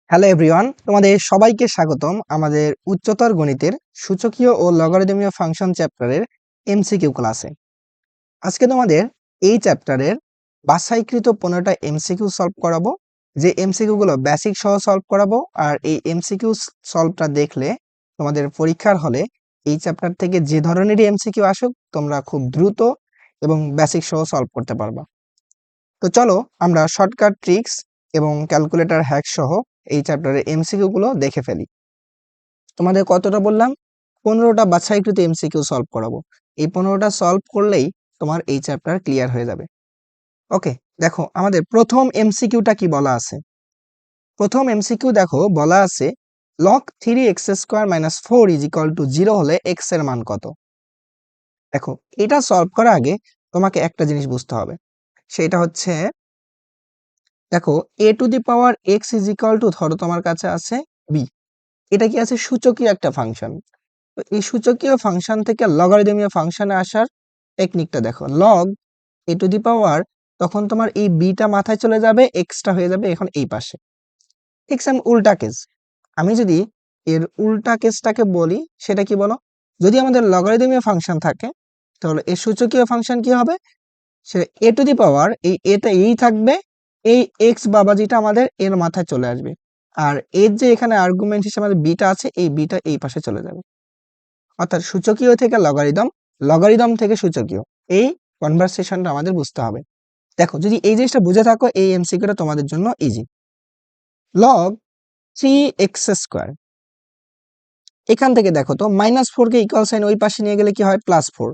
Hello everyone, তোমাদের সবাইকে স্বাগতম আমাদের উচ্চতর গণিতের সূচকীয় ও লগারিদমীয় ফাংশন চ্যাপ্টারের এমসিকিউ ক্লাসে। আজকে তোমাদের এই চ্যাপ্টারের বাছাইকৃত 15টা এমসিকিউ সলভ করাবো। যে এমসিকিউ গুলো বেসিক সহ সলভ করাবো, আর এই এমসিকিউ সলভটা দেখলে তোমাদের পরীক্ষার হলে এই চ্যাপ্টার থেকে যে ধরনেরই এমসিকিউ আসুক তোমরা খুব দ্রুত এবং বেসিক সহ সলভ করতে পারবা। তো চলো আমরা শর্টকাট ট্রিক্স এবং ক্যালকুলেটর হ্যাক সহ এই চ্যাপ্টারের এমসিকিউ গুলো দেখে ফেলি। তোমাদের কতটা বললাম, 15টা বাছাইকৃত এমসিকিউ সলভ করাবো। এই 15টা সলভ করলেই তোমার এই চ্যাপ্টার ক্লিয়ার হয়ে যাবে। ওকে, দেখো আমাদের প্রথম এমসিকিউটা কি বলা আছে। প্রথম এমসিকিউ দেখো বলা আছে log 3x² - 4 = 0 হলে x এর মান কত। দেখো এটা সলভ করার আগে তোমাকে একটা জিনিস বুঝতে হবে, সেটা হচ্ছে দেখো a⁴x ধরো তোমার কাছে আছে b। এটা কি আছে? সূচকীয় একটা ফাংশন। তো এই সূচকীয় ফাংশন থেকে লগারিদমীয় ফাংশনে আসার টেকনিকটা দেখো। লগ a⁴ তখন তোমার এই বিটা মাথায় চলে যাবে, এক্সটা হয়ে যাবে এখন এই পাশে। ঠিক সেম উল্টা কেস। আমি যদি এর উল্টা কেসটাকে বলি, সেটা কি বলো? যদি আমাদের লগারিদমীয় ফাংশন থাকে তাহলে এর সূচকীয় ফাংশন কি হবে? সেটা a⁴ এই এটা এই থাকবে, এই এক্স বাবাজিটা আমাদের এর মাথায় চলে আসবে, আর এর যে এখানে আর্গুমেন্ট হিসেবে আমাদের বিটা আছে এই বিটা এই পাশে চলে যাবে। অর্থাৎ সূচকীয় থেকে লগারিদম, লগারিদম থেকে সূচকীয়, এই কনভারসেশনটা আমাদের বুঝতে হবে। দেখো যদি এই জিনিসটা বুঝে থাকো এই এমসিকিউটা তোমাদের জন্য ইজি। লগ 3x², এখান থেকে দেখো তো -4 কে ইকুয়াল সাইন ওই পাশে নিয়ে গেলে কি হয়? +4।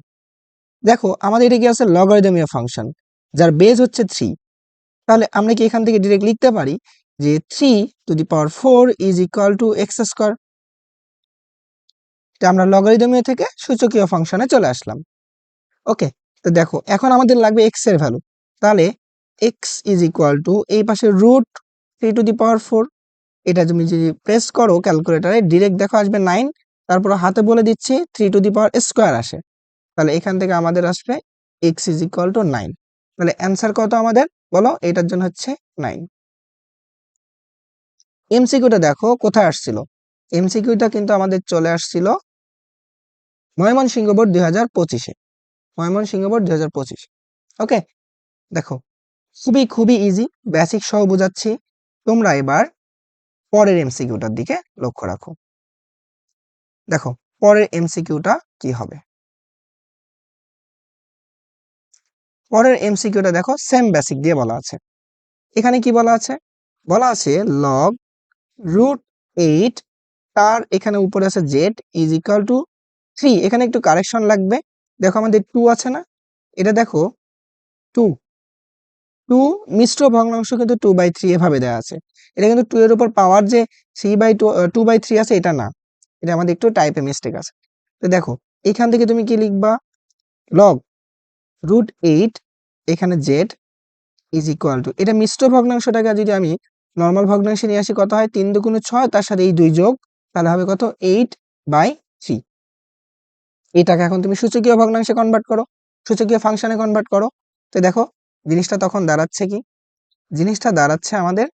দেখো আমাদের এটা কি আছে? লগারিদমীয় ফাংশন যার বেজ হচ্ছে 3। তাহলে আমরা কি এখান থেকে ডিরেক্ট লিখতে পারি যে 3⁴ x²। আমরা লগারিদমীয় থেকে সূচকীয় ফাংশনে চলে আসলাম। ওকে, তো দেখো এখন আমাদের লাগবে x এর ভ্যালু। তাহলে x এই পাশে √3⁴। এটা তুমি যদি প্রেস করো ক্যালকুলেটরে ডিরেক্ট দেখো আসবে 9, তারপর হাতে বলে দিচ্ছি 3² আসে। তাহলে এখান থেকে আমাদের আসবে x 9। তাহলে অ্যান্সার কত আমাদের বলো? এটার জন্য হচ্ছে 9। এমসিকিউটা দেখো কোথায় আসছিল। এমসিকিউটা কিন্তু আমাদের চলে আসছিল ময়মনসিংহ বোর্ড 2025-এ। ময়মনসিংহ বোর্ড 2025। ওকে, দেখো খুবই ইজি, বেসিক সহ বোঝাচ্ছি। তোমরা এবার পরের এমসিকিউটার দিকে লক্ষ্য রাখো। দেখো পরের এমসিকিউটা কি হবে। পরের এমসিকিউটা দেখো সেম বেসিক দিয়ে বলা আছে। এখানে কি বলা আছে? বলা আছে লগ √8 তার এখানে উপরে আছে z = 3। এখানে একটু কারেকশন লাগবে। দেখো আমাদের 2 আছে না, এটা দেখো 2 মিশ্র ভগ্নাংশ কিন্তু 2/3 এভাবে দেওয়া আছে। এটা কিন্তু 2 এর উপর পাওয়ার যে 2/3 আছে এটা না, এটা আমাদের একটু টাইপে মিস্টেক আছে। তো দেখো এখান থেকে তুমি কি লিখবা? লগ √8 এখানে z = এটা মিশ্র ভগ্নাংশটাকে যদি আমি নরমাল ভগ্নাংশে নিয়ে আসি কত হয়? 3 × 2 = 6, তার সাথে এই 2 যোগ, তাহলে হবে কত? 8/3। এটাকে এখন তুমি সূচকীয় ভগ্নাংশে কনভার্ট করো, সূচকীয় ফাংশনে কনভার্ট করো। তো দেখো জিনিসটা তখন দাঁড়াচ্ছে কি? জিনিসটা দাঁড়াচ্ছে আমাদের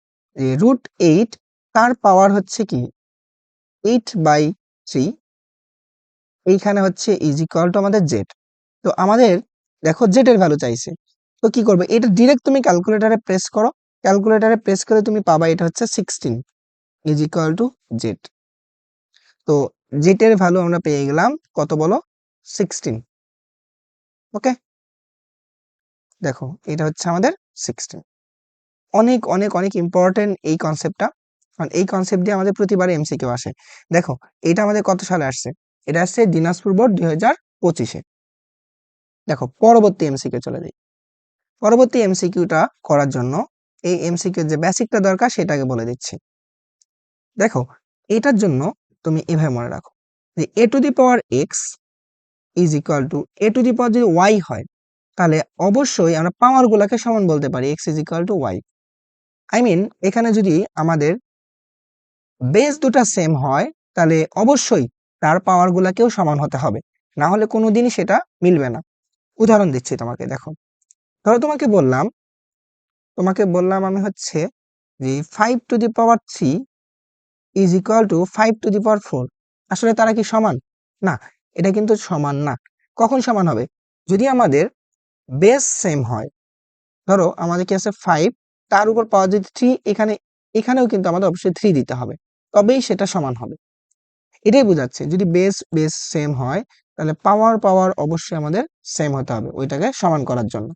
√8 তার পাওয়ার হচ্ছে কি 8/3, এইখানে হচ্ছে আমাদের z। তো আমাদের দেখো z এর ভ্যালু চাইছে, তো কি করবে? এটা ডিরেক্ট তুমি ক্যালকুলেটরে প্রেস করো, ক্যালকুলেটরে প্রেস করে তুমি পাবা এটা হচ্ছে 16 z। তো z এর ভ্যালু আমরা পেয়ে গেলাম কত বলো? 16। ওকে, দেখো এটা হচ্ছে আমাদের 16। অনেক অনেক অনেক ইম্পর্টেন্ট এই কনসেপ্টটা, কারণ এই কনসেপ্ট দিয়ে আমাদের প্রতিবার এমসিকিউ আসে। দেখো এটা আমাদের কত সালে আসছে? এটা আসছে দিনাজপুর বোর্ড 2025-এ। দেখো পরবর্তী এমসিকিউ চলে যাই। পরবর্তী এমসিকিউটা করার জন্য এই এমসিকিউ যে বেসিকটা দরকার সেটাকে বলে দিচ্ছি। দেখো এটার জন্য তুমি এভাবে মনে রাখো যে a⁴x a⁴ যদি y হয় তাহলে অবশ্যই আমরা পাওয়ার গুলাকে সমান বলতে পারি x y। আই মিন এখানে যদি আমাদের বেস দুটা সেম হয় তাহলে অবশ্যই তার পাওয়ার গুলাকেও সমান হতে হবে, না হলে কোনোদিনই সেটা মিলবে না। উদাহরণ দিচ্ছি তোমাকে, দেখো ধরো তোমাকে বললাম আমি হচ্ছে যে 5⁵ ইজ ইকুয়াল টু 5⁴। আসলে তারা কি সমান? না, এটা কিন্তু সমান না। কখন সমান হবে? যদি আমাদের বেস সেম হয়। ধরো আমাদের কি আছে 5, তার উপর পাওয়ার যদি 3, এখানেও কিন্তু আমাদের অবশ্যই 3 দিতে হবে, তবেই সেটা সমান হবে। এটাই বোঝাচ্ছে যদি বেস সেম হয় তাহলে পাওয়ার অবশ্যই আমাদের সেম হতে হবে ওইটাকে সমান করার জন্য।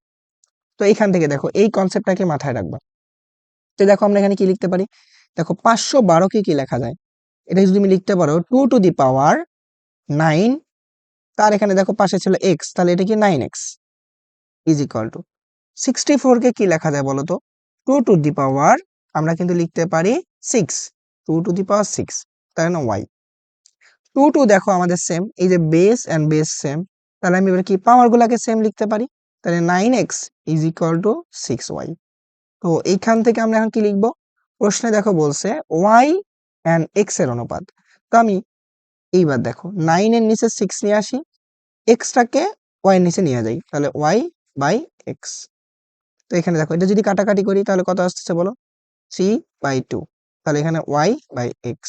তো এইখান থেকে দেখো এই কনসেপ্টটাকে মাথায় রাখবা। তো দেখো আমরা এখানে কি লিখতে পারি, দেখো 512 কে কি লেখা যায়, এটা যদি তুমি লিখতে পারো 2⁹ 9, তার এখানে দেখো পাশে ছিল x, তাহলে এটা কি 9x ইজ ইকুয়াল টু 64 কে কি লেখা যায় বলো তো, 2⁵ আমরা কিন্তু লিখতে পারি 6, 2⁶ তাই না y। 2 দেখো আমাদের সেম, এই যে বেস এন্ড বেস সেম, তাহলে আমি এবার কি পাওয়ার গুলাকে সেম লিখতে পারি, তাহলে 9x is equal two 6y। তো এইখান থেকে আমরা এখন কি লিখবো, প্রশ্নে দেখো বলছে y এন্ড x এর অনুপাত। তো আমি এইবার দেখো 9 এর নিচে 6 নিয়ে আসি, x টাকে y এর নিচে নিয়ে যাই, তাহলে y বাই x। তো এখানে দেখো এটা যদি কাটাকাটি করি তাহলে কত আসতেছে বলো, 3/2, তাহলে এখানে y by x।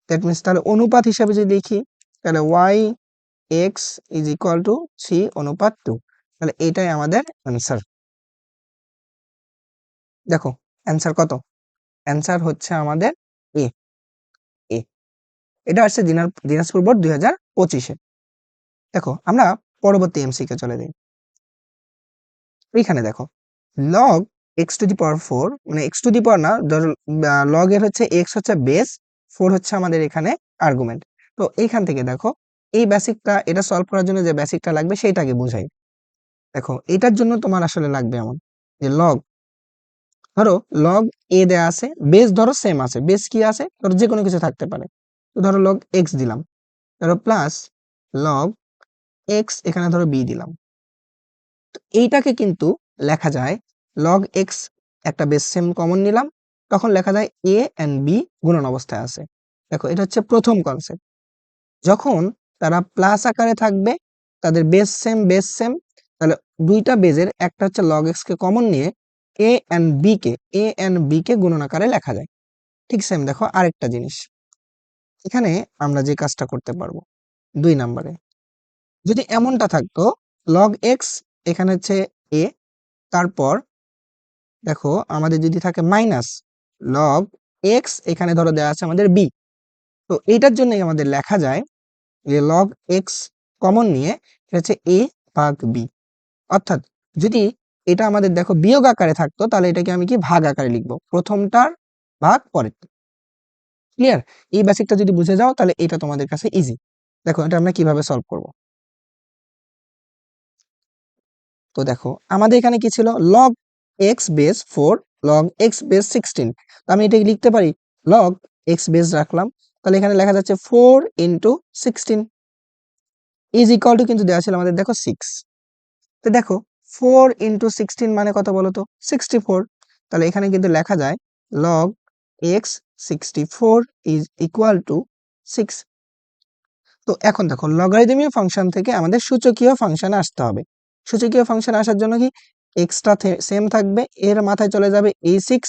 That means তাহলে অনুপাত হিসাবে যদি দেখি তাহলে y x is equal to 3:2, তাহলে এটাই আমাদের অ্যান্সার। দেখো অ্যান্সার কত, অ্যান্সার হচ্ছে আমাদের এ এ এটা আসছে দিনাজপুর বোর্ড 2025-এ। দেখো আমরা পরবর্তী এমসিকে চলে যাই। এইখানে দেখো log x⁴, মানে x⁴ না, ধরো log এর হচ্ছে x হচ্ছে বেস, 4 হচ্ছে আমাদের এখানে আর্গুমেন্ট। তো এইখান থেকে দেখো এই বেসিকটা, এটা সলভ করার জন্য যে বেসিকটা লাগবে সেইটাকে বুঝাই। দেখো এটার জন্য তোমার আসলে লাগবে এমন যে ধরো লগ এ দেয়া আছে, বেস ধরো সেম আছে, বেস কি আছে ধরো যে কোনো কিছু থাকতে পারে, তো ধরো লগ এক্স দিলাম, ধরো প্লাস লগ এক্স এখানে ধরো বি দিলাম। তো এইটাকে কিন্তু লেখা যায় লগ এক্স, একটা বেস সেম কমন নিলাম, তখন লেখা যায় এ এন্ড বি গুণন অবস্থায় আছে। দেখো এটা হচ্ছে প্রথম কনসেপ্ট। যখন তারা প্লাস আকারে থাকবে, তাদের বেস সেম, তাহলে দুইটা বেজের একটা হচ্ছে লগ এক্স কে কমন নিয়ে এ এন্ড বি কে গুণন আকারে লেখা যায়। ঠিক সেম দেখো আরেকটা জিনিস, এখানে আমরা যে কাজটা করতে পারবো 2 নম্বরে, যদি এমনটা থাকতো লগ এক্স এখানে হচ্ছে এ, তারপর দেখো আমাদের যদি থাকে মাইনাস লগ এক্স এখানে ধরো দেওয়া আছে আমাদের বি, তো এইটার জন্যই আমাদের লেখা যায় যে লগ এক্স কমন নিয়ে এটা হচ্ছে এ ভাগ বি। অর্থাৎ যদি এটা আমাদের দেখো বিয়োগ আকারে থাকতো তাহলে এটাকে আমি কি ভাগ আকারে লিখবো, প্রথমটার ভাগ পরেরটা। ক্লিয়ার? এই বেসিকটা যদি বুঝে যাও তাহলে এটা তোমাদের কাছে ইজি। দেখো এটা আমরা কিভাবে সলভ করব। তো দেখো আমাদের এখানে কি ছিল, log x base 4 log x base 16, তো আমি এটাকে লিখতে পারি log x বেস রাখলাম, তাহলে এখানে লেখা যাচ্ছে 4 ইন্টু 16 ইজ ইকুয়াল টু কিন্তু দেওয়া ছিল আমাদের দেখো 6। তো দেখো 4 ইন্টু 16 মানে কত বলো তো, 64। তাহলে এখানে কিন্তু লেখা যায় log x 64 is equal two 6। তো এখন দেখো লগারিদমীয় ফাংশন থেকে আমাদের সূচকীয় ফাংশনে আসতে হবে। সূচকীয় ফাংশনে আসার জন্য কি এক্সটা সেম থাকবে, এর মাথায় চলে যাবে এই 6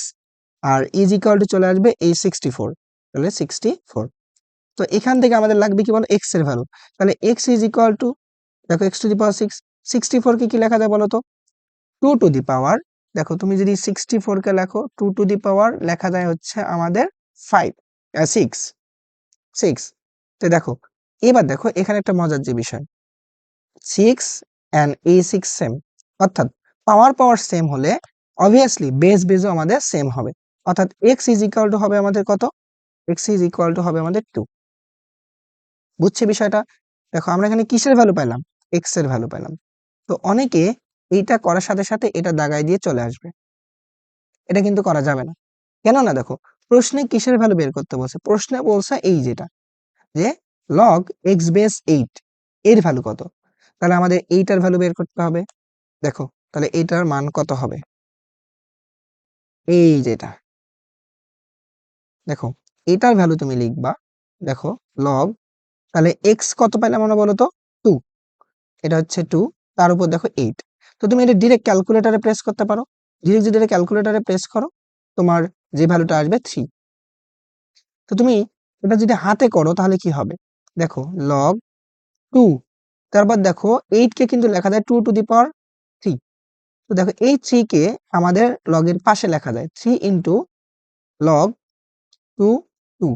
আর ইজ ইকুয়াল টু চলে আসবে এই 64, তাহলে 64। তো এখান থেকে আমাদের লাগবে কি বলো, এক্স এর ভ্যালু, তাহলে এক্স ইজ ইকুয়াল টু দেখো x⁴, 64 কে কি লেখা যায় বলো তো, 2⁴। দেখো তুমি যদি 64 কে লেখো 2⁴ লেখা যায় হচ্ছে আমাদের 5 6 6। তো দেখো এবার দেখো এখানে একটা মজার যে বিষয়, 6 এন্ড এই 6 সেম, অর্থাৎ পাওয়ার সেম হলে অবভিয়াসলি বেসও আমাদের সেম হবে, অর্থাৎ x ইজ ইকুয়াল টু হবে আমাদের কত, x ইজ ইকুয়াল টু হবে আমাদের 2। বুঝছি বিষয়টা? দেখো আমরা এখানে কিসের ভ্যালু পাইলাম, x এর ভ্যালু পাইলাম। তো অনেকে এইটা করার সাথে সাথে এটা দাগায় দিয়ে চলে আসবে, এটা কিন্তু করা যাবে না। কেন না, দেখো প্রশ্নে কিসের ভ্যালু বের করতে বলছে, প্রশ্নে বলছে এই যেটা যে log x বেস 8 এর ভ্যালু কত, তাহলে আমাদের এইটার ভ্যালু বের করতে হবে। দেখো তাহলে এইটার মান কত হবে, এই যেটা দেখো এটার ভ্যালু তুমি লিখবা, দেখো log, তাহলে x কত পাইলাম আমরা বলো তো 2, এটা হচ্ছে 2, তার উপর দেখো 8। তো তুমি এটা ডিরেক্ট ক্যালকুলেটরে প্রেস করতে পারো, ডিরেক্ট যদি এটা ক্যালকুলেটরে প্রেস করো তোমার যে ভ্যালুটা আসবে 3। তো তুমি এটা যদি হাতে করো তাহলে কি হবে, দেখো লগ 2, তারপর দেখো 8 কে কিন্তু লেখা যায় 2 টু দি পাওয়ার 3। তো দেখো এই 3 কে আমাদের লগের পাশে লেখা যায় 3 ইন্টু লগ 2 2।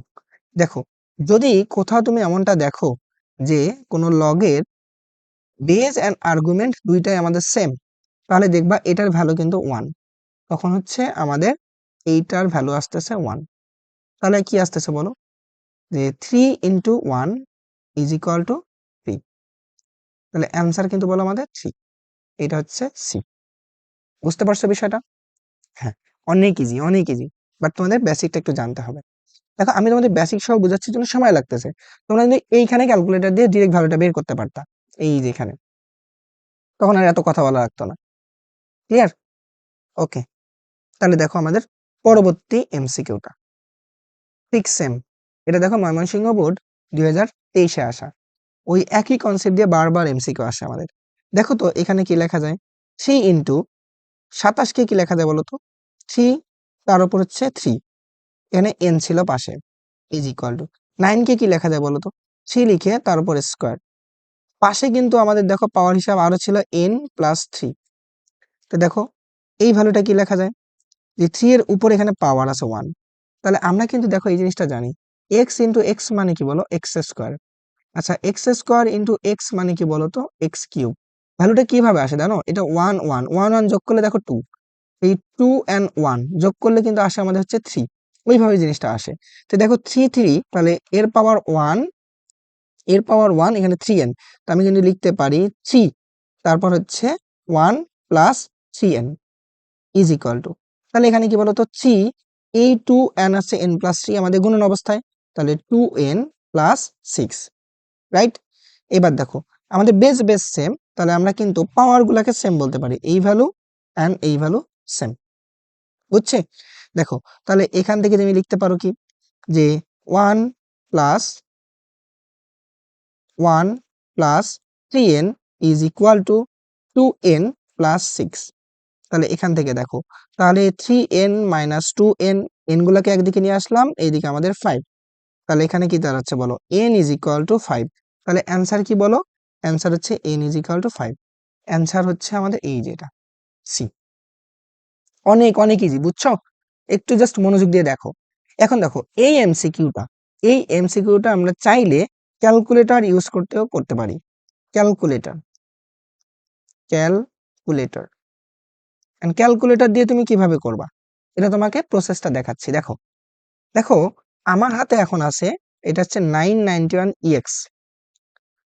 দেখো যদি কোথাও তুমি এমনটা দেখো যে কোনো লগের বেজ এন্ড আর্গুমেন্ট দুইটাই আমাদের সেম, তাহলে দেখবা এটার ভ্যালু কিন্তু 1, তখন হচ্ছে আমাদের এইটার ভ্যালু আসতেছে 1। তাহলে কি আসতেছে বলো, যে 3 ইন্টু 1 ইজ ইকুয়াল টু 3। তাহলে অ্যান্সার কিন্তু বলো আমাদের 3, এটা হচ্ছে সি। বুঝতে পারছো বিষয়টা? হ্যাঁ, অনেক ইজি, অনেক ইজি, বাট তোমাদের বেসিকটা একটু জানতে হবে। দেখো আমি তোমাদের বেসিক সহ বোঝাচ্ছি জন্য সময় লাগতেছে, তোমরা যদি এইখানে ক্যালকুলেটর দিয়ে ডিরেক্ট ভ্যালুটা বের করতে পারতা, এই যে এখানে, তখন আর এত কথা বলা লাগতো না। ক্লিয়ার? ওকে, তাহলে দেখো আমাদের পরবর্তী এমসিকিউটা ঠিক সেম। এটা দেখো ময়মনসিংহ বোর্ড 2023-এ আসা, ওই একই কনসেপ্ট দিয়ে বারবার এমসিকিউ আসে আমাদের। দেখো তো এখানে কি লেখা যায়, 3 ইন্টু 27 কে কি লেখা যায় বলো তো, 3 তার উপর হচ্ছে 3, এখানে n ছিল পাশে, ইজ ইকুয়াল টু 9 কে কি লেখা যায় বলো তো, 3 লিখে তার উপর স্কোয়ার, পাশে কিন্তু আমাদের দেখো পাওয়ার হিসাব আরো ছিল n প্লাস 3। তো দেখো এই ভ্যালুটা কি লেখা যায়, যে 3 এর উপর এখানে পাওয়ার আছে 1, তাহলে আমরা কিন্তু দেখো এই জিনিসটা জানি, x ইন্টু এক্স মানে কি বলো, এক্স স্কোয়ার। আচ্ছা এক্স স্কোয়ার ইন্টু এক্স মানে কি বলো তো, এক্স কিউব। ভ্যালুটা কিভাবে আসে জানো, এটা 1 1 1 1 যোগ করলে দেখো 2, এই 2 and 1 যোগ করলে কিন্তু আসে আমাদের হচ্ছে 3, ওইভাবে জিনিসটা আসে। তো দেখো 3 3, তাহলে এর পাওয়ার 1, এর পাওয়ার 1 এখানে 3n, তো আমি কিন্তু লিখতে পারি 3 তারপর হচ্ছে 1 plus 3n is equal two, তাহলে এখানে কি বলতো 3, এই 2n আছে n প্লাস 3 আমাদের গুণন অবস্থায়, তাহলে 2n প্লাস 6, রাইট? এবার দেখো আমাদের বেস বেস সেম, তাহলে আমরা কিন্তু পাওয়ার গুলাকে সেম বলতে পারি, এই ভ্যালু এন্ড এই ভ্যালু সেম। বুঝছে? দেখো তাহলে এখান থেকে তুমি লিখতে পারো কি, যে 1 plus 1 plus 3n is equal two 2n plus 6। তাহলে এখান থেকে দেখো, তাহলে 3n মাইনাস 2n, n গুলাকে একদিকে নিয়ে আসলাম, এইদিকে আমাদের 5, তাহলে এখানে কি দাঁড়াচ্ছে বলো, n ইজ ইকুয়াল টু 5। তাহলে অ্যান্সার কি বলো, অ্যান্সার হচ্ছে n is equal two 5। Answer হচ্ছে আমাদের এই যেটা সি। অনেক অনেক ইজি, বুঝছো? একটু জাস্ট মনোযোগ দিয়ে দেখো। এখন দেখো এই এমসিকিউটা, এই এমসিকিউটা আমরা চাইলে ক্যালকুলেটর ইউজ করতেও করতে পারি। ক্যালকুলেটর, ক্যালকুলেটর, এন্ড ক্যালকুলেটর দিয়ে তুমি কিভাবে করবা, এটা তোমাকে প্রসেসটা দেখাচ্ছি। দেখো দেখো আমার হাতে এখন আছে, এটা হচ্ছে 991 EX।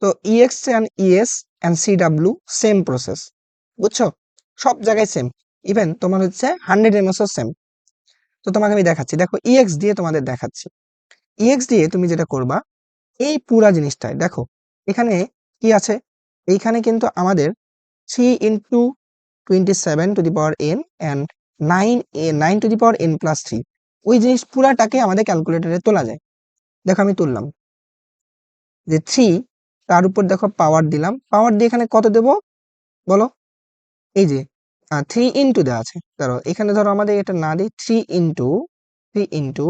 তো EX and ES and CW same process, বুঝছো? সব জায়গায় সেম, ইভেন তোমার হচ্ছে 100 ms ও সেম। তো তোমাকে আমি দেখাচ্ছি, দেখো EX দিয়ে তোমাদের দেখাচ্ছি। EX দিয়ে তুমি যেটা করবা, এই পুরা জিনিসটাই দেখো এখানে কি আছে, এইখানে কিন্তু আমাদের 3 into 27 to the power n and 9 to the power n plus 3, ওই জিনিস পুরাটাকে আমাদের ক্যালকুলেটরে তোলা যায়। দেখো আমি তুললাম, যে 3 তার উপর দেখো পাওয়ার দিলাম, পাওয়ার দিয়ে এখানে কত দেব বলো, এই যে 3 ইন্টু দেওয়া আছে, ধরো এখানে ধরো আমাদের এটা না দিই, 3 ইন্টু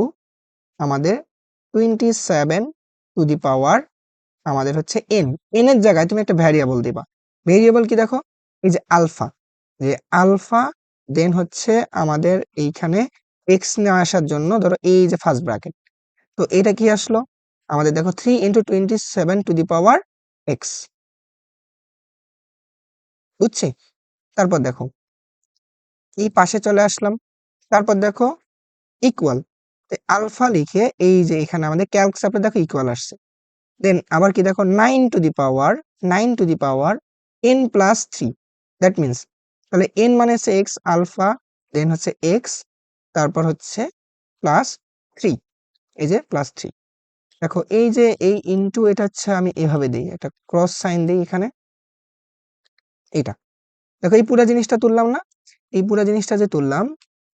আমাদের 27 টু দি পাওয়ার আমাদের হচ্ছে n, n এর জায়গায় তুমি একটা ভ্যারিয়েবল দিবা। ভ্যারিয়েবল কি দেখো, এই যে আলফা, যে আলফা, দেন হচ্ছে আমাদের এইখানে x নিয়ে আসার জন্য ধরো এই যে ফার্স্ট ব্র্যাকেট, তো এটা কি আসলো আমাদের দেখো 3 into 27 to the power x, বুঝছি? তারপর দেখো এই পাশে চলে আসলাম, তারপর দেখো ইকুয়াল, আলফা লিখে এই যে এখানে আমাদের ক্যালক চাপে দেখো ইকুয়াল আসছে, দেন আবার কি দেখো 9 to the power, 9 to the power n plus 3, that means তাহলে n মানে হচ্ছে x আলফা, দেন হচ্ছে x, তারপর হচ্ছে প্লাস 3, এই যে প্লাস 3। দেখো এই যে এই ইনটু, এটা হচ্ছে আমি এভাবে দিই, একটা ক্রস সাইন দিই এখানে, এটা দেখো এই পুরো জিনিসটা তুললাম না, এই পুরো জিনিসটা যে তুললাম,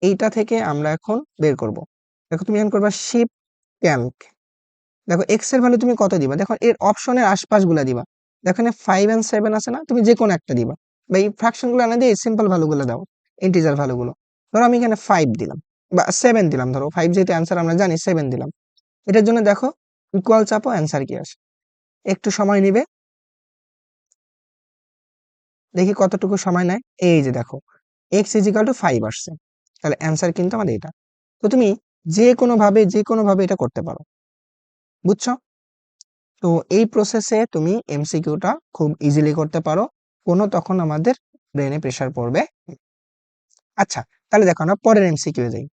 এইটা থেকে আমরা এখন বের করব। দেখো তুমি এখন করবা শিফট ক্যালক, দেখো এক্স এর ভ্যালু তুমি কত দিবা, দেখো এর অপশনের আশপাশ গুলা দিবা, দেখো এখানে 5 and 7 আছে না, তুমি যে কোনো একটা দিবা, বা এই ফ্র্যাকশন গুলো না দিয়ে সিম্পল ভ্যালু গুলো দাও, ইন্টিজার ভ্যালু গুলো। ধরো আমি এখানে 5 দিলাম বা 7 দিলাম, ধরো 5 যেহেতু অ্যান্সার আমরা জানি 7 দিলাম। এটার জন্য দেখো ইকুয়াল চাপো, অ্যান্সার কি আসে। একটু সময় নিবে, দেখি কতটুকু সময় নেয়। এই যে দেখো x = 5 আসছে, তাহলে অ্যান্সার কিন্তু আমাদের এটা। তো তুমি যে কোনো ভাবে এটা করতে পারো, বুঝছো? তো এই প্রসেসে তুমি এমসিকিউটা খুব ইজিলি করতে পারো, কোনো তখন আমাদের ব্রেনে প্রেসার পড়বে। আচ্ছা, তাহলে দেখো আমরা পরের এমসিকিউ যাই।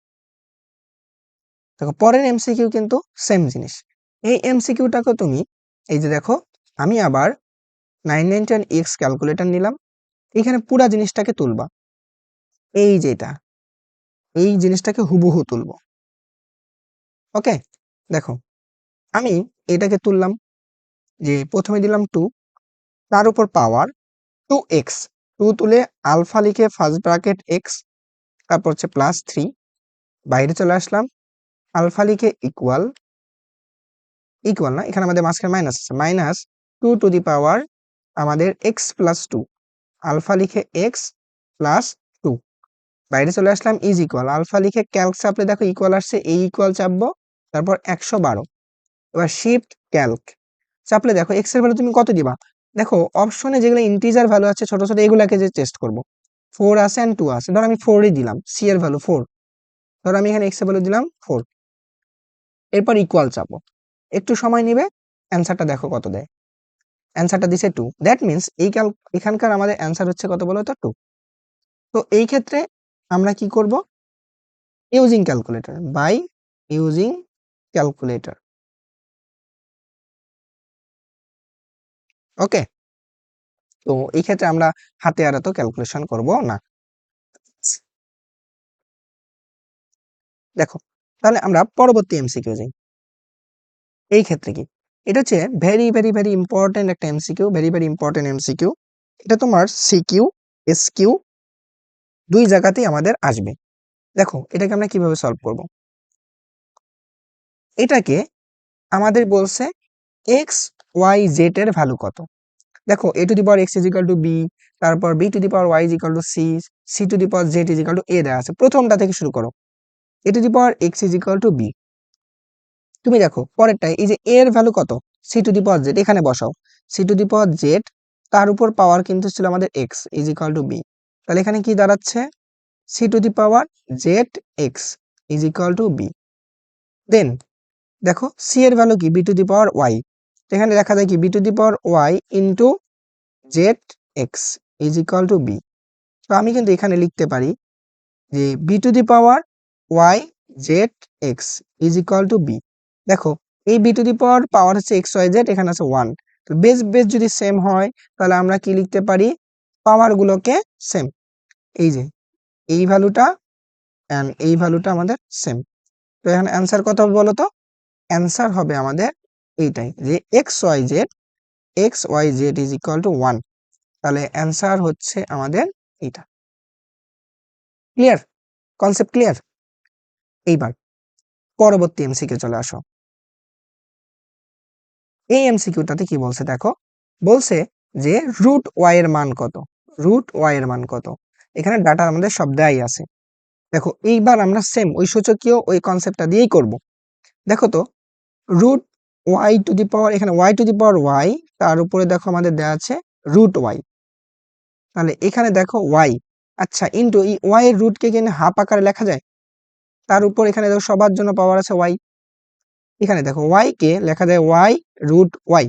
দেখো পরের এমসিকিউ কিন্তু সেম জিনিস। এই এমসিকিউটাকে তুমি এই যে দেখো, আমি আবার 910x ক্যালকুলেটর নিলাম, এখানে পুরা জিনিসটাকে তুলবা, এই যেটা এই জিনিসটাকে হুবহু তুলবো। ওকে, দেখো আমি এটাকে তুললাম, যে প্রথমে দিলাম 2, তার উপর পাওয়ার 2x, 2 তুলে আলফা লিখে ফার্স্ট ব্র্যাকেট x, তারপর হচ্ছে +3, বাইরে চলে আসলাম, আলফা লিখে ইকুয়াল, ইকুয়াল না, এখানে আমাদের মাঝখানে মাইনাস আছে, -2 টু দি পাওয়ার আমাদের x + 2, আলফা লিখে x + 2, বাইরে চলে আসলাম, ইজ ইকুয়াল, আলফা লিখে ক্যালক চাপলে দেখো ইকুয়াল আসছে, এই ইকুয়াল চাপবো, তারপর 112, এবার শিফট ক্যালক চাপলে দেখো x এর ভ্যালু তুমি কত দিবা। দেখো অপশনে যেগুলো ইন্টিজার ভ্যালু আছে ছোট ছোট, এগুলাকে যে টেস্ট করব, 4 আছে এন্ড 2 আছে, ধর আমি 4ই দিলাম, c এর ভ্যালু 4, ধর আমি এখানে x এর ভ্যালু দিলাম 4, এরপর ইকুয়াল চাপো, একটু সময় নিবে, অ্যান্সারটা দেখো কত দেয়। অ্যান্সারটা দিছে 2, দ্যাট মিন্স এখানকার আমাদের অ্যান্সার হচ্ছে কত বলো তো, 2। তো এই ক্ষেত্রে আমরা কি করব, using calculator, by using calculator. Okay, তো এই ক্ষেত্রে আমরা হাতে আর তো ক্যালকুলেশন করব না। দেখো তাহলে আমরা পরবর্তী এমসিকিউ যাই। এই ক্ষেত্রে কি, এটা হচ্ছে ভেরি ভেরি ভেরি ইম্পর্টেন্ট একটা MCQ, very very important MCQ. এটা তোমার সিকিউ এসকিউ দুই জায়গাতেই আমাদের আসবে। দেখো এটাকে আমরা কিভাবে সলভ করব, এটাকে আমাদের বলছে এক্স ওয়াই জেড এর ভ্যালু কত। দেখো a to the power x = b, তারপর b two the power y = c, c two the power z = a দেওয়া আছে। প্রথমটা থেকে শুরু করো, a to the power x = b। তুমি দেখো পরেরটায় এই যে a এর ভ্যালু কত, c two the power z, এখানে বসাও, c two the power z, তার উপর পাওয়ার কিন্তু ছিল আমাদের x = b, তাহলে এখানে কি দাঁড়াচ্ছে, c two the power zx = b। দেন দেখো c এর ভ্যালু কি, b two the power y, এখানে দেখা যায় কি b two the power y into zx = b। তো আমি কিন্তু এখানে লিখতে পারি যে b two the power y zx = b। দেখো এই b টু দি পাওয়ার হচ্ছে x y z, এখানে আছে 1, তো বেস বেস যদি সেম হয় তাহলে আমরা কি লিখতে পারি, পাওয়ার গুলোকে সেম, এই যে এই ভ্যালুটা এন্ড এই ভ্যালুটা আমাদের সেম। তো এখানে অ্যান্সার কত হবে বলো তো, অ্যান্সার হবে আমাদের এইটাই, যে xyz = 1, তাহলে অ্যান্সার হচ্ছে আমাদের এইটা। Clear, concept clear. এইবার পরবর্তী এমসিকিউ চলে আসো। এই এমসিকিউটাতে কি বলছে দেখো, বলছে যে রুট ওয়াই এর মান কত, রুট ওয়াই এর মান কত, এখানে ডাটা আমাদের সব দেয়াই আছে। দেখো এইবার আমরা সেম ওই সূচকীয় ওই কনসেপ্টটা দিয়েই করব। দেখো তো root y to the power, এখানে y to the power y, তার উপরে দেখো আমাদের দেওয়া আছে রুট ওয়াই, তাহলে এখানে দেখো ওয়াই, আচ্ছা ইনটু এই ওয়াই এর রুটকে কিন্তু হাফ আকারে লেখা যায়, তার উপর এখানে দেখো সবার জন্য পাওয়ার আছে ওয়াই, এখানে দেখো ওয়াই কে লেখা যায় ওয়াই রুট ওয়াই,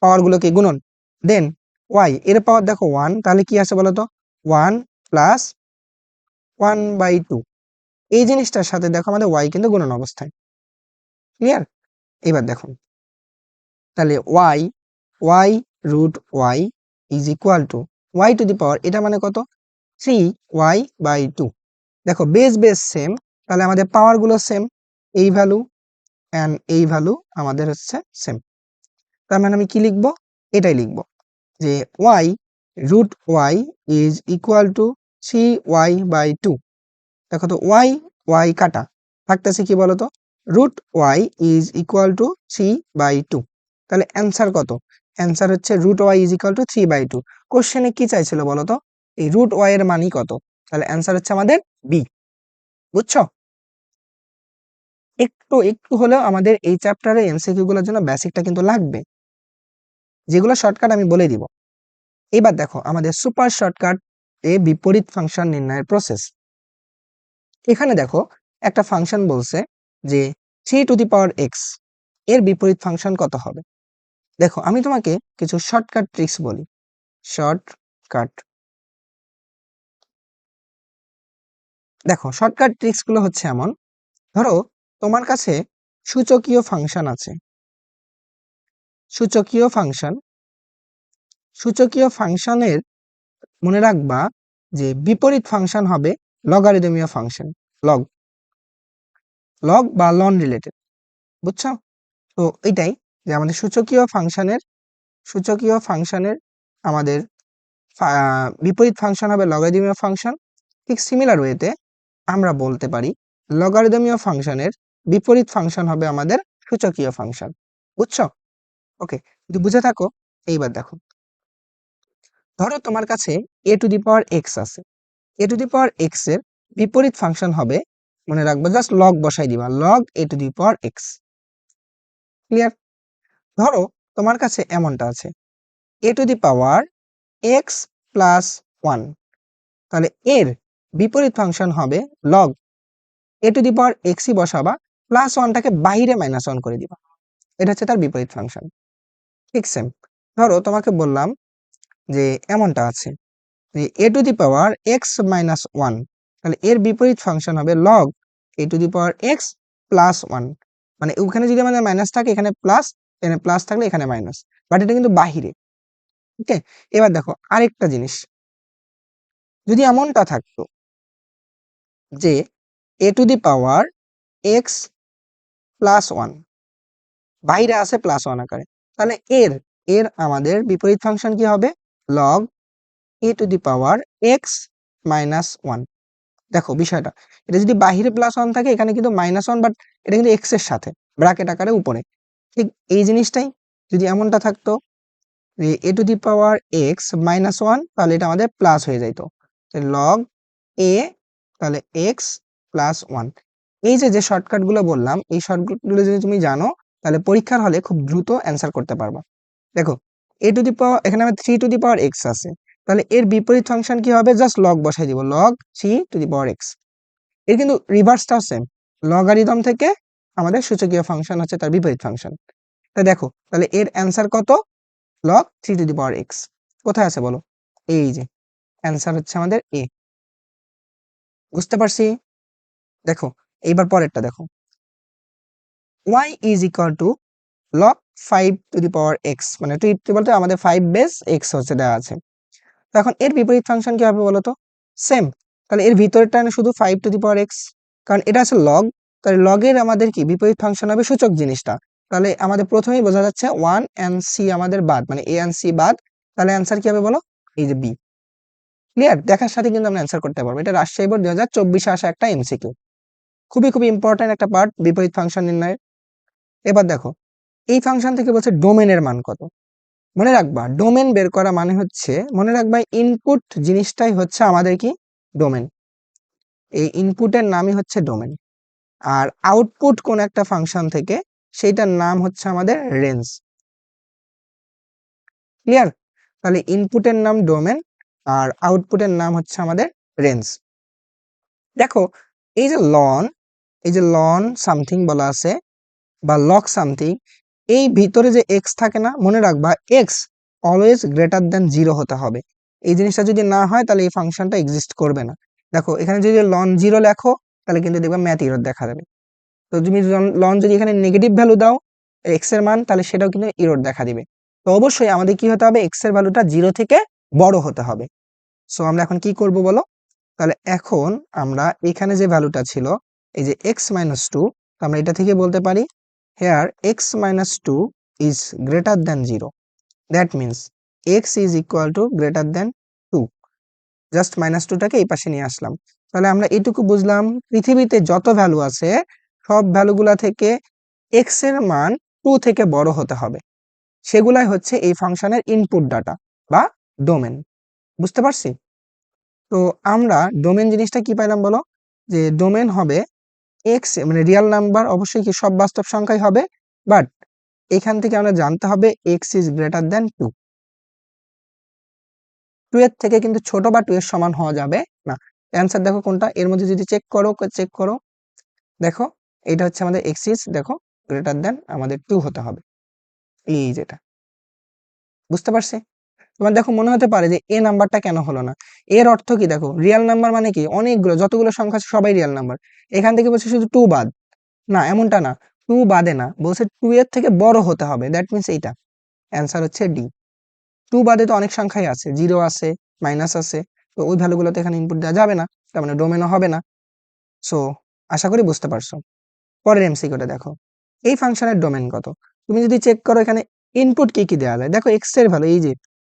পাওয়ার গুলোকে গুণন, দেন ওয়াই এর পাওয়ার দেখো 1, তাহলে কি আছে বলতো 1 প্লাস 1/2, এই জিনিসটার সাথে দেখো আমাদের ওয়াই কিন্তু গুণন অবস্থায়। ক্লিয়ার, এবার দেখো তাহলে y root y = y to the power, এটা মানে কত 3y/2। দেখো বেস বেস সেম, তাহলে আমাদের পাওয়ার গুলো সেম, এই ভ্যালু এন্ড এই ভ্যালু আমাদের হচ্ছে সেম, তার মানে আমি কি লিখবো, এটাই লিখবো যে y রুট ওয়াই = 3y/2। দেখো তো ওয়াই কাটা থাকতেছে কি বলতো, রুট ওয়াই = 3/2, তাহলে অ্যান্সার কত, অ্যান্সার হচ্ছে রুট ওয়াই = 3/2। কোশ্চেনে কি চাইছিল বলতো, এই রুট ওয়াই এর মানই কত, তাহলে অ্যান্সার হচ্ছে আমাদের বি। বুঝছো, একটু হলেও আমাদের এই চ্যাপ্টারে এমসিকিউ গুলোর জন্য বেসিকটা কিন্তু লাগবে, যেগুলো শর্টকাট আমি বলে দিব। এবার দেখো আমাদের সুপার শর্টকাট এ বিপরীত ফাংশন নির্ণয়ের প্রসেস। এখানে দেখো একটা ফাংশন বলছে যে 3 টু দি পাওয়ার x এর বিপরীত ফাংশন কত হবে। দেখো আমি তোমাকে কিছু শর্টকাট ট্রিক্স বলি। শর্টকাট, দেখো শর্টকাট ট্রিক্স গুলো হচ্ছে এমন, ধরো তোমার কাছে সূচকীয় ফাংশন আছে, সূচকীয় ফাংশন, সূচকীয় ফাংশনের মনে রাখবা যে বিপরীত ফাংশন হবে লগারিদমীয় ফাংশন, লগ, লগ বা লন রিলেটেড, বুঝছো? তো এটাই যে আমাদের সূচকীয় ফাংশনের আমাদের বিপরীত ফাংশন হবে লগারিদমীয় ফাংশন। ঠিক সিমিলার ওয়েতে আমরা বলতে পারি লগারিদমীয় ফাংশনের বিপরীত ফাংশন হবে আমাদের সূচকীয় ফাংশন, বুঝছো? ওকে, যদি বুঝে থাকো এইবার দেখো, ধরো তোমার কাছে a to the power x আছে, a to the power x এর বিপরীত ফাংশন হবে, মনে রাখবো জাস্ট লগ বসাই দিবা, log a to the power x। Clear? ধরো তোমার কাছে এমনটা আছে a to the power x plus 1, তাহলে এর বিপরীত ফাংশন হবে log a to the power x বসাবা, প্লাস 1টাকে বাইরে -1 করে দিবা, এটা হচ্ছে তার বিপরীত ফাংশন। ঠিক সেম, ধরো তোমাকে বললাম যে এমনটা আছে যে a to the power x minus 1, তাহলে এর বিপরীত ফাংশন হবে log a to the power x plus 1, মানে ওখানে যদি আমাদের মাইনাস থাকে এখানে প্লাস, এখানে প্লাস থাকলে এখানে মাইনাস, বাট এটা কিন্তু বাহিরে। ওকে, এবার দেখো আরেকটা জিনিস, যদি এমনটা থাকতো যে a to the power x plus 1, বাইরে আছে প্লাস 1 আকারে, তাহলে এর এর আমাদের বিপরীত ফাংশন কি হবে log a to the power x minus 1। দেখো বিষয়টা, এটা যদি বাহিরে প্লাস 1 থাকে এখানে কিন্তু -1, বাট এটা কিন্তু x এর সাথে ব্র্যাকেট আকারে উপরে। ঠিক এই জিনিসটাই যদি এমনটা থাকতো যে a to the power x minus 1, তাহলে এটা আমাদের প্লাস হয়ে যাইতো, লগ a, তাহলে x প্লাস 1। এই যে যে শর্টকাট গুলো বললাম, এই শর্টকাট গুলো যদি তুমি জানো তাহলে পরীক্ষার হলে খুব দ্রুত অ্যান্সার করতে পারবা। দেখো এখানে আমার 3 টু দি পাওয়ার x আছে, তাহলে এর বিপরীত ফাংশন কি হবে, জাস্ট লগ বসাই দিব, log 3 two the power x। এর কিন্তু রিভার্সটাও সেম, লগারিদম থেকে আমাদের সূচকীয় ফাংশন হচ্ছে তার বিপরীত ফাংশন। তাই দেখো তাহলে এর অ্যান্সার কত, log 3 two the power x। কোথায় আছে বলো, এই যে অ্যান্সার হচ্ছে আমাদের এ। বুঝতে পারছি? দেখো এইবার পরেরটা দেখো, y is equal two log 5 two the power x, মানে বলতে আমাদের 5 বেস x হচ্ছে দেওয়া আছে। তো এখন এর বিপরীত ফাংশন কি হবে বলতো, সেম, তাহলে এর ভিতরটা শুধু 5 টু দি পাওয়ার x, কারণ এটা আছে লগ, তাহলে লগের আমাদের কি বিপরীত ফাংশন হবে সূচক জিনিসটা, তাহলে আমাদের প্রথমেই বোঝা যাচ্ছে 1 and c আমাদের বাদ, মানে a and c বাদ, তাহলে অ্যান্সার কি হবে বলো, এই যে বি। ক্লিয়ার? দেখার সাথে কিন্তু আমরা অ্যান্সার করতে পারবো, এটা রাজশাহী বোর্ড 2024 আসা একটা এমসিকিউ, খুবই ইম্পর্টেন্ট একটা পার্ট বিপরীত ফাংশন নির্ণয়ের। এবার দেখো এই ফাংশন থেকে বলছে ডোমেনের মান কত। মনে রাখবা ডোমেন বের করা মানে হচ্ছে, মনে রাখবা ইনপুট জিনিসটাই হচ্ছে আমাদের কি ডোমেন, এই ইনপুটের নামই হচ্ছে ডোমেন, আর আউটপুট কোন একটা ফাংশন থেকে সেইটার নাম হচ্ছে আমাদের রেঞ্জ। ক্লিয়ার? তাহলে ইনপুটের নাম ডোমেন আর আউটপুটের নাম হচ্ছে আমাদের রেঞ্জ। দেখো এই যে লন, এই যে লন সামথিং বলা আছে বা লগ সামথিং, এই ভিতরে যে এক্স থাকে না, মনে রাখবা এক্স অলওয়েজ গ্রেটার দেন 0 হতে হবে। এই জিনিসটা যদি না হয় তাহলে এই ফাংশনটা এক্সিস্ট করবে না। দেখো এখানে যদি লন 0 লেখো তাহলে কিন্তু দেখবা ম্যাথ এরর দেখা যাবে। তো তুমি লন যদি এখানে নেগেটিভ ভ্যালু দাও এক্স এর মান, তাহলে সেটাও কিন্তু এরর দেখা দিবে। তো অবশ্যই আমাদের কি হতে হবে, এক্স এর ভ্যালুটা 0 থেকে বড় হতে হবে। সো আমরা এখন কি করব বলো, তাহলে এখন আমরা এখানে যে ভ্যালুটা ছিল এই যে x-2, আমরা এটা থেকে বলতে পারি here x-2 is greater than 0, that means x is equal to greater than 2, just -2টাকে এই পাশে নিয়ে আসলাম। তাহলে আমরা এইটুকু বুঝলাম, পৃথিবীতে যত ভ্যালু আছে সব ভ্যালুগুলা থেকে x এর মান 2 থেকে বড় হতে হবে, সেগুলাই হচ্ছে এই ফাংশনের ইনপুট ডাটা বা ডোমেন। বুঝতে পারছি? তো আমরা ডোমেন জিনিসটা কি পাইলাম বলো, যে ডোমেন হবে এক্স মানে রিয়েল নাম্বার অবশ্যই কি সব বাস্তব সংখ্যাই হবে, বাট এখান থেকে আমরা জানতে হবে এক্স ইজ গ্রেটার দেন 2। 2 এর থেকে কিন্তু ছোট বা 2 এর সমান হওয়া যাবে না। অ্যান্সার দেখো কোনটা, এর মধ্যে যদি চেক করো দেখো এটা হচ্ছে আমাদের এক্স ইজ দেখো গ্রেটার দেন আমাদের 2 হতে হবে, এই যেটা বুঝতে পারছি। তোমার দেখো মনে হতে পারে যে এ নাম্বারটা কেন হলো না, এর অর্থ কি দেখো রিয়েল নাম্বার মানে কি অনেকগুলো যতগুলো সংখ্যা আছে সবাই রিয়েল নাম্বার, এখান থেকে বলছে শুধু 2 বাদ, না এমনটা না, 2 বাদে না, বলছে 2 এর থেকে বড় হতে হবে, দ্যাট মিন্স এইটা অ্যান্সার হচ্ছে ডি। 2 বাদে তো অনেক সংখ্যাই আছে, 0 আছে, মাইনাস আছে, তো ওই ভ্যালুগুলো তো এখানে ইনপুট দেওয়া যাবে না, তার মানে ডোমেনও হবে না। সো আশা করি বুঝতে পারছো। পরের এমসিকিউটা দেখো, এই ফাংশনের ডোমেন কত। তুমি যদি চেক করো এখানে ইনপুট কি কি দেওয়া যায়, দেখো এক্স এর ভ্যালু এই যে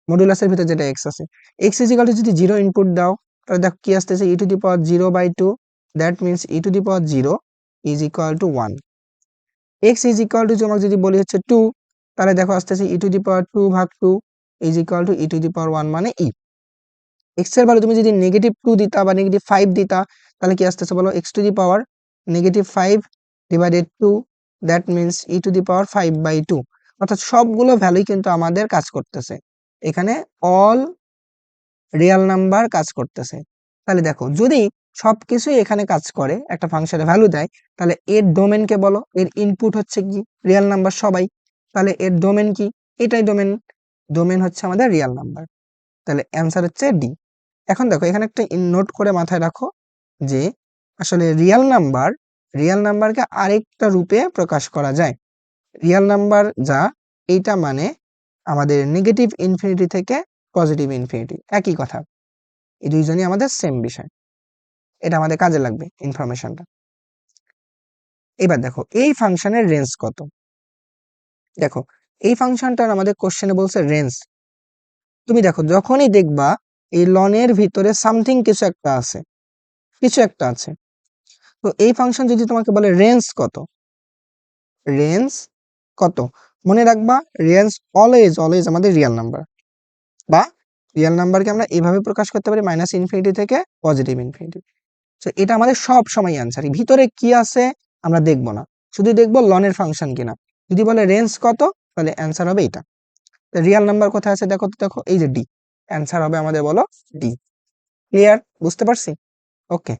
মডুলাসের ভিতরে যেটা এক্স আছে, এক্স ইজিক্যাল টু যদি 0 ইনপুট দাও তাহলে দেখো কি আসতেছে e to the power 0/2, that means e to the power 0 is equal to 1। X is equal to তোমাকে যদি বলি হচ্ছে 2, তাহলে দেখো আসতেছে e to the power 2/2 is equal to e to the power 1 মানে ই। এক্স এর ভ্যালু তুমি যদি -2 দিতা বা -5 দিতা তাহলে কি আসতেছে বলো, x to the power -5 divided 2, that means e to the power 5/2। অর্থাৎ সবগুলো ভ্যালুই কিন্তু আমাদের কাজ করতেছে, এখানে অল রিয়েল নাম্বার কাজ করতেছে। তাহলে দেখো যদি সবকিছুই এখানে কাজ করে একটা ফাংশনের ভ্যালু দেয়, তাহলে এর ডোমেনকে বলো, এর ইনপুট হচ্ছে কি রিয়েল নাম্বার সবাই, তাহলে এর ডোমেন কি, এটাই ডোমেন, ডোমেন হচ্ছে আমাদের রিয়েল নাম্বার, তাহলে অ্যান্সার হচ্ছে ডি। এখন দেখো এখানে একটা নোট করে মাথায় রাখো যে আসলে রিয়েল নাম্বারকে আরেকটা রূপে প্রকাশ করা যায়। রিয়েল নাম্বার যা এইটা মানে আমাদের নেগেটিভ ইনফিনিটি থেকে পজিটিভ ইনফিনিটি, একই কথা, এই দুইজনই আমাদের সেম বিষয়, এটা আমাদের কাজে লাগবে ইনফরমেশনটা। এবার দেখো এই ফাংশনের রেঞ্জ কত। দেখো এই ফাংশনটার আমাদের কোশ্চেনে বলছে রেঞ্জ। তুমি দেখো যখনই দেখবা এই লনের ভিতরে সামথিং কিছু একটা আছে, তো এই ফাংশন যদি তোমাকে বলে রেঞ্জ কত, রেঞ্জ কত, মনে রাখবা রেঞ্জ অলওয়েজ আমাদের রিয়েল নাম্বার, বা রিয়েল নাম্বারকে আমরা এভাবে প্রকাশ করতে পারি -ইনফিনিটি থেকে পজিটিভ ইনফিনিটি। তো এটা আমাদের সব সময় অ্যান্সার, ভিতরে কি আছে আমরা দেখবো না, শুধু দেখবো লনের ফাংশন কিনা। যদি বলে রেঞ্জ কত তাহলে অ্যান্সার হবে এটা। রিয়েল নাম্বার কোথায় আছে দেখো তো, দেখো এই যে ডি, অ্যান্সার হবে আমাদের বলো ডি। ক্লিয়ার, বুঝতে পারছি? ওকে,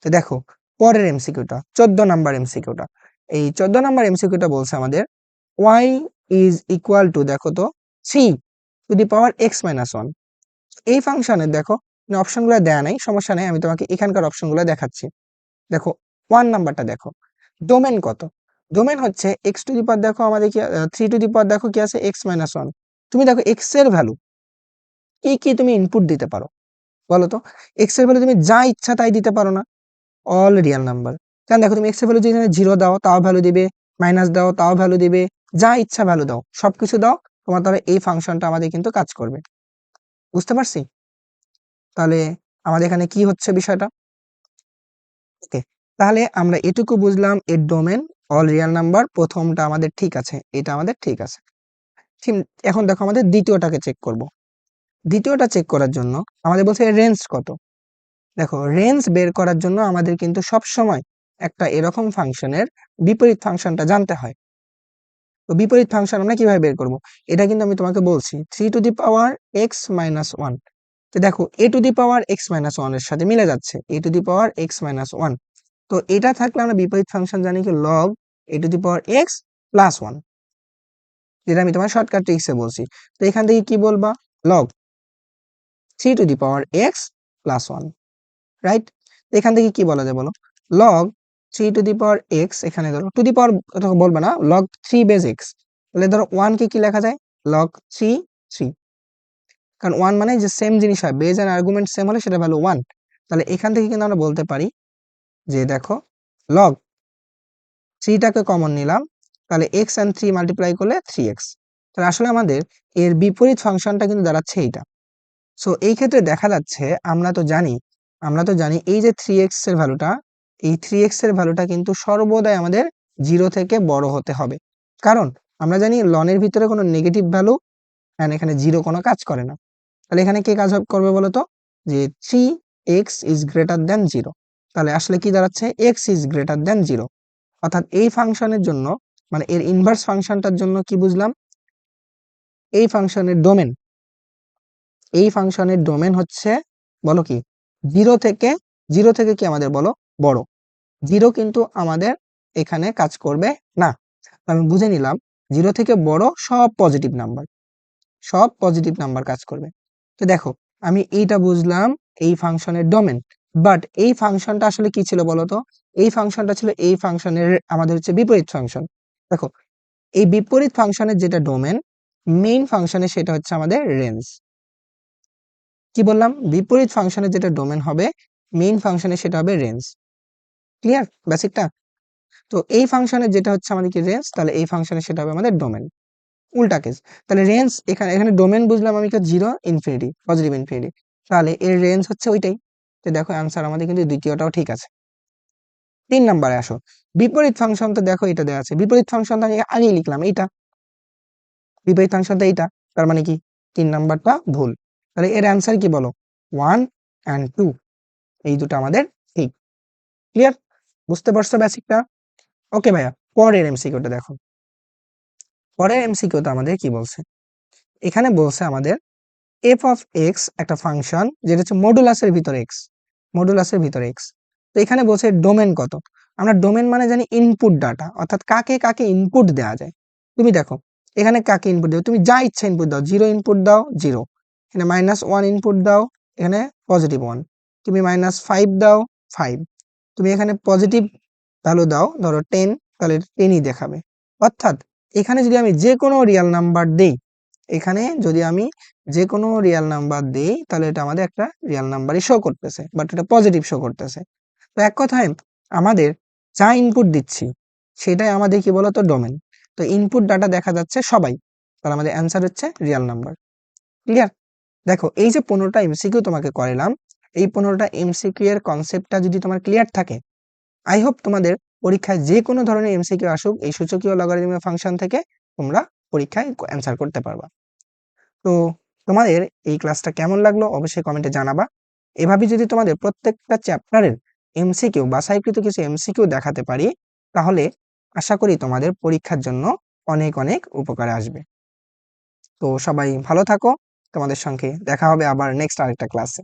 তো দেখো পরের এমসিকিউটা 14 নাম্বার এমসিকিউটা, এই 14 নাম্বার এমসিকিউটা বলছে আমাদের y ইজ ইকুয়াল টু দেখো তো 3 two the power x minus 1। এই ফাংশনের দেখো অপশনগুলো দেয়া নাই, সমস্যা নাই, আমি তোমাকে এখানকার অপশনগুলো দেখাচ্ছি। দেখো 1 নাম্বারটা দেখো, ডোমেন কত, ডোমেন হচ্ছে x টু দি পাওয়ার দেখো আমাদের কি 3 টু দি পাওয়ার দেখো কি আছে x মাইনাস 1। তুমি দেখো x এর ভ্যালু কি কি তুমি ইনপুট দিতে পারো বলো তো, x এর ভ্যালু তুমি যা ইচ্ছা তাই দিতে পারো না, অল রিয়েল নাম্বার। কারণ দেখো তুমি এক্স এর ভ্যালু যদি 0 দাও তাও ভ্যালু দিবে, মাইনাস দাও তাও ভ্যালু দিবে, যা ইচ্ছা ভ্যালু দাও, সবকিছু দাও, তোমার তাহলে এই ফাংশনটা আমাদের কিন্তু কাজ করবে। বুঝতে পারছি? তাহলে আমাদের এখানে কি হচ্ছে বিষয়টা, ওকে, তাহলে আমরা এটুকু বুঝলাম এর ডোমেন অল রিয়েল নাম্বার, প্রথমটা আমাদের ঠিক আছে, এটা আমাদের ঠিক আছে। ঠিক, এখন দেখো আমাদের দ্বিতীয়টাকে চেক করব। দ্বিতীয়টা চেক করার জন্য আমাদের বলছে রেঞ্জ কত। দেখো রেঞ্জ বের করার জন্য আমাদের কিন্তু সব সময় একটা এরকম ফাংশনের বিপরীত ফাংশনটা জানতে হয়। তো বিপরীত ফাংশন আমরা কিভাবে বের করব, এটা কিন্তু আমি তোমাকে বলছি 3 two the power x minus 1। তো দেখো a to the power x minus 1 এর সাথে মিলে যাচ্ছে a to the power x minus 1। তো এটা থাকলে আমরা বিপরীত ফাংশন জানি কি log a to the power x plus 1, যেটা আমি তোমার শর্টকাট ট্রিক্সে বলছি। তো এখান থেকে কি বলবা, log 3 two the power x plus 1, right. এখান থেকে কি বলা যায় বলো, log 3 two the power x, এখানে ধরো টু দি পাওয়ার বলবে না, log 3 বেজ x, তাহলে ধরো 1 কে কি লেখা যায় log 3, কারণ 1 মানে যে সেম জিনিস হয়, বেজ এন্ড আর্গুমেন্ট সেম হলে সেটা ভ্যালু 1। তাহলে এখান থেকে কিন্তু আমরা বলতে পারি যে দেখো log 3 টাকে কমন নিলাম, তাহলে x and 3 মাল্টিপ্লাই করলে 3x, তাহলে আসলে আমাদের এর বিপরীত ফাংশনটা কিন্তু দাঁড়াচ্ছে এইটা। সো এই ক্ষেত্রে দেখা যাচ্ছে আমরা তো জানি এই যে 3x এর ভ্যালুটা, এই 3x এর ভ্যালুটা কিন্তু সর্বদাই আমাদের 0 থেকে বড় হতে হবে, কারণ আমরা জানি লনের ভিতরে কোনো নেগেটিভ ভ্যালু এন্ড এখানে 0 কোনো কাজ করে না। তাহলে এখানে কে কাজ করবে বলো তো, যে 3x ইজ গ্রেটার দ্যান 0, তাহলে আসলে কি দাঁড়াচ্ছে, এক্স ইজ গ্রেটার দেন 0। অর্থাৎ এই ফাংশনের জন্য মানে এর ইনভার্স ফাংশনটার জন্য কি বুঝলাম, এই ফাংশনের ডোমেন, এই ফাংশনের ডোমেন হচ্ছে বলো কি 0 থেকে, 0 থেকে কি আমাদের বলো বড়, 0 কিন্তু আমাদের এখানে কাজ করবে না। আমি বুঝে নিলাম 0 থেকে বড় সব পজিটিভ নাম্বার, সব পজিটিভ নাম্বার কাজ করবে। তো দেখো আমি এইটা বুঝলাম এই ফাংশনের ডোমেন, বাট এই ফাংশনটা আসলে কি ছিল বলতো, এই ফাংশনটা ছিল এই ফাংশনের আমাদের হচ্ছে বিপরীত ফাংশন। দেখো এই বিপরীত ফাংশনের যেটা ডোমেন, মেইন ফাংশনে সেটা হচ্ছে আমাদের রেঞ্জ। কি বললাম, বিপরীত ফাংশনের যেটা ডোমেন হবে মেইন ফাংশনে সেটা হবে রেঞ্জ। ক্লিয়ার বেসিকটা? তো এই ফাংশনের যেটা হচ্ছে আমাদের কি রেঞ্জ, তাহলে এই ফাংশনে সেটা হবে আমাদের ডোমেন। উল্টা কেস, তাহলে রেঞ্জ এখানে, এখানে ডোমেন বুঝলাম আমি কি 0 ইনফিনিটি পজিটিভ ইনফিনিটি, তাহলে এর রেঞ্জ হচ্ছে ওইটাই। তো দেখো অ্যান্সার আমাদের কিন্তু দ্বিতীয়টাও ঠিক আছে। 3 নম্বরে আসো, বিপরীত ফাংশন। তো দেখো এটা দেওয়া আছে, বিপরীত ফাংশন আমি আগেই লিখলাম এইটা, বিপরীত ফাংশনটা এইটা, তার মানে কি 3 নাম্বারটা ভুল। তাহলে এর অ্যান্সার কি বলো, 1 and 2, এই দুটো আমাদের ঠিক। ক্লিয়ার, বুঝতে পারছো বেসিকটা? ওকে ভাইয়া, পরের এমসিকিউটা দেখো। পরের এমসিকিউটা আমাদের কি বলছে, এখানে বলছে আমাদের এফ অফ এক্স একটা ফাংশন যেটা হচ্ছে মডুলাসের ভিতরে এক্স, মডুলাসের ভিতরে এক্স। তো এখানে বলছে ডোমেন কত। আমরা ডোমেন মানে জানি ইনপুট ডাটা, অর্থাৎ কাকে কাকে ইনপুট দেওয়া যায়। তুমি দেখো এখানে কাকে ইনপুট দেবে, তুমি যা ইচ্ছা ইনপুট দাও, 0 ইনপুট দাও 0, এখানে -1 ইনপুট দাও, এখানে +1, তুমি -5 দাও 5, তুমি এখানে পজিটিভ ভ্যালু দাও ধরো 10, তাহলে 10ই দেখাবে। অর্থাৎ এখানে যদি আমি যে কোনো রিয়েল নাম্বার দেই, এখানে যদি আমি যে কোনো রিয়েল নাম্বার দেই তাহলে এটা আমাদের একটা রিয়েল নাম্বারই শো করতেছে, বাট এটা পজিটিভ শো করতেছে। তো এক কথায় আমাদের যা ইনপুট দিচ্ছি সেটাই আমাদের কি বলতো ডোমেন। তো ইনপুট ডাটা দেখা যাচ্ছে সবাই, তাহলে আমাদের অ্যান্সার হচ্ছে রিয়েল নাম্বার। ক্লিয়ার? দেখো এই যে 15টা এমসিকিউ তোমাকে করালাম, এই 15টা এমসিকিউ এর কনসেপ্টটা যদি তোমার ক্লিয়ার থাকে, আই হোপ তোমাদের পরীক্ষায় যে কোনো ধরনের এমসিকিউ আসুক এই সূচকীয় লগারিদমিক ফাংশন থেকে তোমরা পরীক্ষায় অ্যান্সার করতে পারবা। তো তোমাদের এই ক্লাসটা কেমন লাগলো অবশ্যই কমেন্টে জানাবা। এভাবে যদি তোমাদের প্রত্যেকটা চ্যাপ্টারের এমসিকিউ বাছাইকৃত কিছু এমসিকিউ দেখাতে পারি, তাহলে আশা করি তোমাদের পরীক্ষার জন্য অনেক অনেক উপকারে আসবে। তো সবাই ভালো থাকো, তোমাদের সঙ্গে দেখা হবে আবার নেক্সট আরেকটা ক্লাসে।